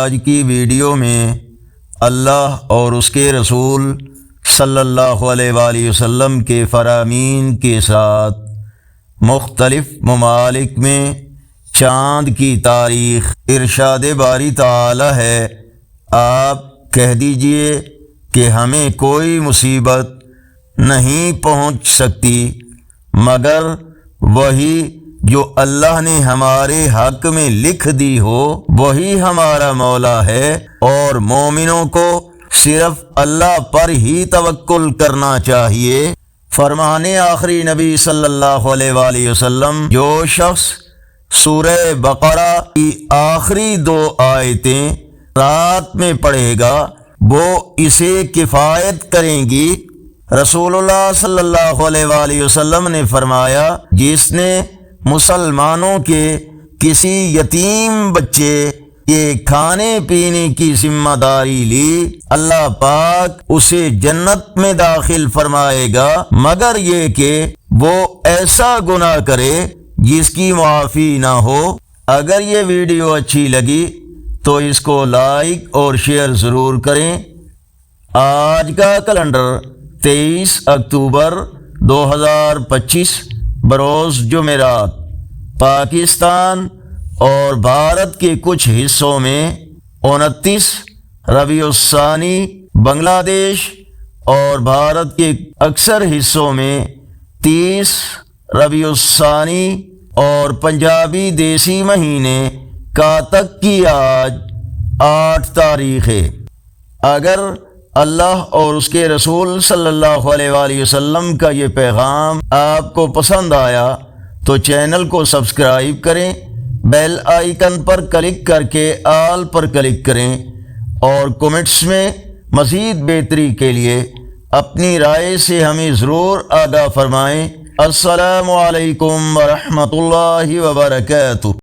آج کی ویڈیو میں اللہ اور اس کے رسول صلی اللہ علیہ وآلہ وسلم کے فرامین کے ساتھ مختلف ممالک میں چاند کی تاریخ ارشاد باری تعالی ہے، آپ کہہ دیجئے کہ ہمیں کوئی مصیبت نہیں پہنچ سکتی مگر وہی جو اللہ نے ہمارے حق میں لکھ دی ہو، وہی ہمارا مولا ہے، اور مومنوں کو صرف اللہ پر ہی توکل کرنا چاہیے۔ فرمان آخری نبی صلی اللہ علیہ وآلہ وسلم، جو شخص سورہ بقرہ کی آخری 2 آیتیں رات میں پڑھے گا وہ اسے کفایت کریں گی۔ رسول اللہ صلی اللہ علیہ وآلہ وسلم نے فرمایا، جس نے مسلمانوں کے کسی یتیم بچے کے کھانے پینے کی ذمہ داری لی، اللہ پاک اسے جنت میں داخل فرمائے گا مگر یہ کہ وہ ایسا گناہ کرے جس کی معافی نہ ہو۔ اگر یہ ویڈیو اچھی لگی تو اس کو لائک اور شیئر ضرور کریں۔ آج کا کیلنڈر 23 اکتوبر 2025 بروز جمعرات۔ پاکستان اور بھارت کے کچھ حصوں میں 29 ربیع الثانی، بنگلہ دیش اور بھارت کے اکثر حصوں میں 30 ربیع الثانی اور پنجابی دیسی مہینے کاتک کی آج 8 تاریخ ہے۔ اگر اللہ اور اس کے رسول صلی اللہ علیہ وآلہ وسلم کا یہ پیغام آپ کو پسند آیا تو چینل کو سبسکرائب کریں، بیل آئیکن پر کلک کر کے آل پر کلک کریں، اور کومنٹس میں مزید بہتری کے لیے اپنی رائے سے ہمیں ضرور آگاہ فرمائیں۔ السلام علیکم ورحمۃ اللہ وبرکاتہ۔